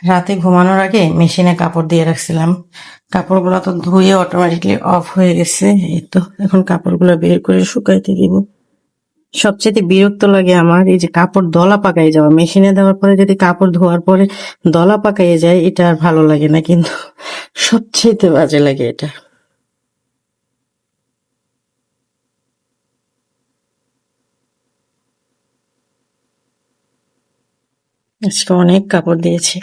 রাতে ঘুমানোর আগে মেশিনে কাপড় দিয়ে রাখছিলাম। কাপড়গুলো তো ধুয়ে অটোমেটিকলি অফ হয়ে গেছে। এই তো এখন কাপড়গুলো বের করে শুকাইতে দিব। সবচেয়ে বিরক্ত লাগে আমার এই যে কাপড় দলা পাকাই যাওয়া। মেশিনে দেওয়ার পরে যদি কাপড় ধোয়ার পরে দলা পাকাইয়ে যায়, এটা আর ভালো লাগে না, কিন্তু সবচেয়ে বাজে লাগে এটা। আজকে অনেক কাপড় দিয়েছি,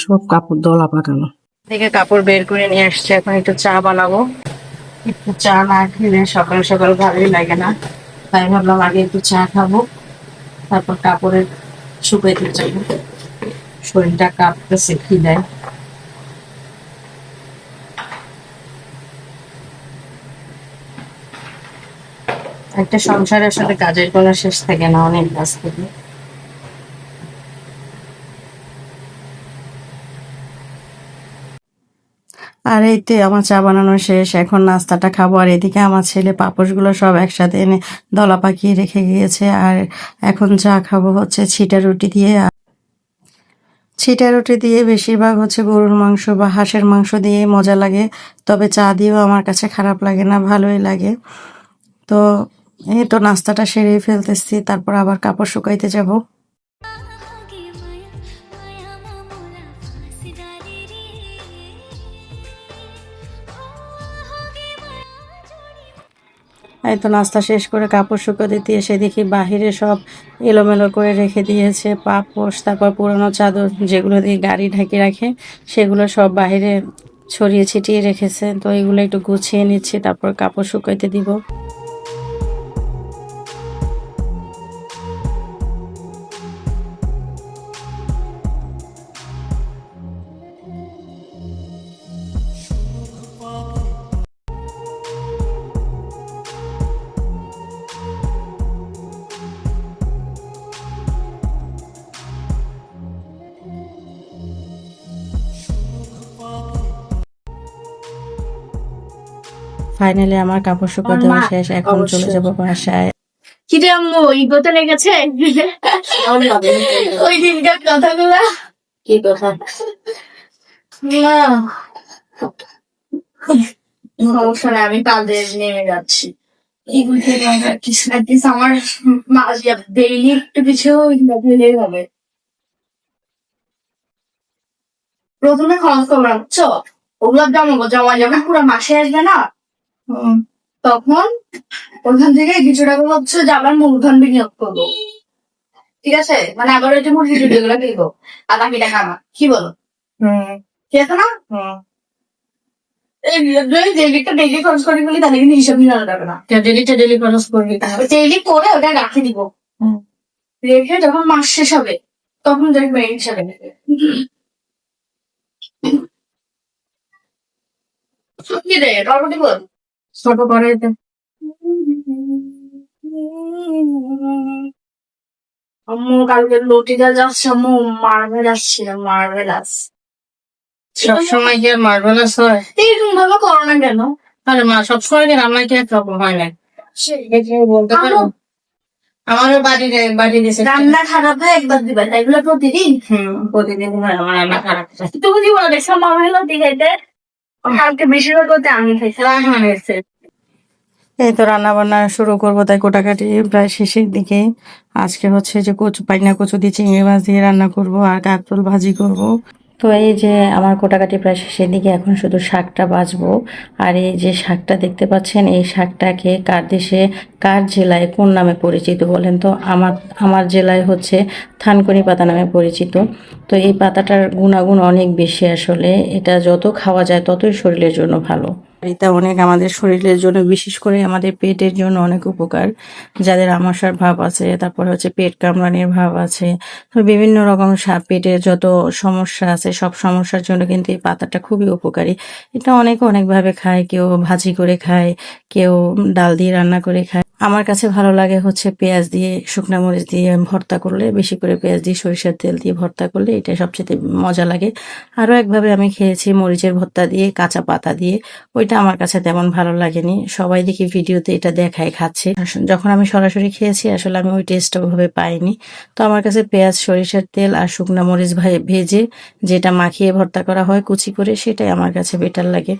সব কাপড় দলা পাকানো। থেকে কাপড় বের করে নিয়ে আসছে, এখন একটু চা বানাবো। একটু চা না খেলে সকাল সকাল ভালোই লাগে না, তাই ভাবলাম আগে একটু চা খাবো, তারপর কাপড়ে শুকাইতে যাবো। শরীরটা কাঁপতেছে খিদায়। একটা সংসারে আসলে কাজের কোনো শেষ থাকে না, অনেক কাজ থাকে। আর এইতে আমার চা বানানো শেষ, এখন নাস্তাটা খাবো। আর এদিকে আমার ছেলে পাপোশগুলো সব একসাথে এনে দলা পাকিয়ে রেখে গিয়েছে। আর এখন চা খাবো হচ্ছে ছিটা রুটি দিয়ে। ছিটা রুটি দিয়ে বেশিরভাগ হচ্ছে গরুর মাংস বা হাঁসের মাংস দিয়ে মজা লাগে, তবে চা দিয়েও আমার কাছে খারাপ লাগে না, ভালোই লাগে। তো এই তো নাস্তাটা সেরেই ফেলতেছি, তারপর আবার কাপড় শুকাইতে যাব। এই তো নাস্তা শেষ করে কাপড় শুকাতে দিয়ে এসে দেখি বাহিরে সব এলোমেলো করে রেখে দিয়েছে। পাপোশ, তারপর পুরোনো চাদর যেগুলো দিয়ে গাড়ি ঢেকে রাখে, সেগুলো সব বাহিরে ছড়িয়ে ছিটিয়ে রেখেছে। তো এগুলো একটু গুছিয়ে নিচ্ছি, তারপর কাপড় শুকাইতে দিব। ফাইনালি আমার কাপড় শুকাতে শেষ, এখন চলে যাব বাসায়। কি রে আম্মু, ইগোতে লেগেছে ওই দিনকার কথাগুলা। কি কথা? না সমস্যা নেই, আমি কাজে নেমে যাচ্ছি। আমার ডেইলি একটু কিছু দিলেই হবে। প্রথমে খরচ করবো না, বুঝছো? ওগুলো জমাবো, জমা যখন পুরো মাসে আসবে না, তখন ওখান থেকে কিছু টাকা হচ্ছে যে আবার মূলধন বিনিয়োগ করবো। ঠিক আছে, মানে আবার ওই যে মুরগি টুটি গুলো কিনবো, আর বাকি টাকা আমার। কি বলো? ঠিক আছে না? ডেইলিটা ডেইলি খরচ করে ফেলি, তাহলে কিন্তু হিসাব মিলানো যাবে না। ডেলিটা ডেলি খরচ করবি? ডেইলি করে ওটা রাখে দিব, রেখে যখন মাস শেষ হবে তখন দেখবে হিসাবে নেবে। কি রে রবটি বল, ছোট করে আম্মু কালকে লটিকা যাচ্ছে, আম্মু মার্বেল আসছে, মার্বেলাস। সবসময় কি আর মার্বেলাস হয়? এরকম ভাবে করো না কেন? আরে মা, সবসময় কি রান্না কি একরকম হয় না? বলতে পারো, আমারও বাড়ি দিয়েছে। রান্না খারাপ হয় একবার দিবা, তাই বলে প্রতিদিন? প্রতিদিন হয় আমার রান্না খারাপ। তুমি কি বলো দেখছো মার্বেল লটিকাইতে? কালকে বেশিরভাগ করতে আমি খাইছি, রান্না হয়েছে। এই তো রান্না বান্না শুরু করবো, তাই কোটাকাটি প্রায় শেষের দিকে। আজকে হচ্ছে যে কচু, পাইনা কচু দিয়ে চিংড়ি মাছ দিয়ে রান্না করব, আর কাঁকরোল ভাজি করব। তো এই যে আমার কোটাকাটি প্রায় শেষের দিকে, এখন শুধু শাকটা বাছবো। আর এই যে শাকটা দেখতে পাচ্ছেন, এই শাকটাকে কার দেশে, কার জেলায় কোন নামে পরিচিত বলেন তো? আমার জেলায় হচ্ছে থানকুনি পাতা নামে পরিচিত। তো এই পাতাটার গুণাগুণ অনেক বেশি আসলে, এটা যত খাওয়া যায় ততই শরীরের জন্য ভালো। এটা অনেক আমাদের শরীরের জন্য, বিশেষ করে আমাদের পেটের জন্য অনেক উপকার। যাদের আমাশার ভাব আছে, তারপর হচ্ছে পেট কামড়ানির ভাব আছে, তো বিভিন্ন রকম পেটের যত সমস্যা আছে, সব সমস্যার জন্য কিন্তু এই পাতাটা খুবই উপকারী। এটা অনেকে অনেকভাবে খায়, কেউ ভাজি করে খায়, কেউ ডাল দিয়ে রান্না করে খায়। আমার কাছে ভালো লাগে হচ্ছে পেঁয়াজ দিয়ে, শুকনা মরিচ দিয়ে ভর্তা করলে, বেশি করে পেঁয়াজ দিয়ে সরিষার তেল দিয়ে ভর্তা করলে এটা সবচেয়ে মজা লাগে। আরও একভাবে আমি খেয়েছি মরিচের ভর্তা দিয়ে, কাঁচা পাতা দিয়ে, ওইটা আমার কাছে তেমন ভালো লাগেনি। সবাই দেখি ভিডিওতে এটা দেখায় খাচ্ছে, যখন আমি সরাসরি খেয়েছি আসলে আমি ওই টেস্টটা ওইভাবে পাইনি। তো আমার কাছে পেঁয়াজ, সরিষার তেল আর শুকনা মরিচ ভেজে যেটা মাখিয়ে ভর্তা করা হয় কুচি করে, সেটাই আমার কাছে বেটার লাগে।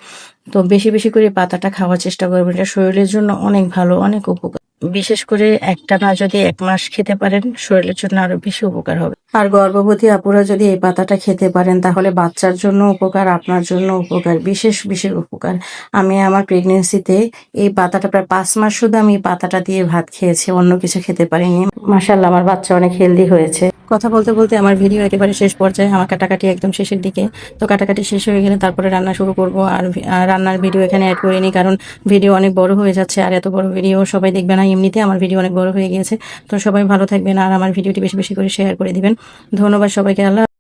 তো বেশি বেশি করে পাতাটা খাওয়ার চেষ্টা করবেন, এটা শরীরের জন্য অনেক ভালো, অনেক উপকার। বিশেষ করে একটা না যদি 1 মাস খেতে পারেন শরীরের জন্য আরো বেশি উপকার হবে। আর গর্ভবতী আপুরা যদি এই পাতাটা খেতে পারেন তাহলে বাচ্চার জন্য উপকার, আপনার জন্য উপকার, বিশেষ বিশেষ উপকার। আমি আমার প্রেগনেন্সিতে এই পাতাটা প্রায় 5 মাস শুধু আমি এই পাতাটা দিয়ে ভাত খেয়েছি, অন্য কিছু খেতে পারিনি। মাশাআল্লাহ আমার বাচ্চা অনেক হেলদি হয়েছে। কথা বলতে বলতে আমার ভিডিও একেবারে শেষ পর্যায়ে, আমার কাটাকাটি একদম শেষের দিকে। তো কাটাকাটি শেষ হয়ে গেলে তারপরে রান্না শুরু করব। আর রান্নার ভিডিও এখানে অ্যাড করিনি, কারণ ভিডিও অনেক বড় হয়ে যাচ্ছে, আর এত বড় ভিডিও সবাই দেখবে না। এমনিতে আমার ভিডিও অনেক বড় হয়ে গিয়েছে। তো সবাই ভালো থাকবেন আর আমার ভিডিওটি বেশি বেশি করে শেয়ার করে দিবেন। ধন্যবাদ সবাইকে। আল্লাহ।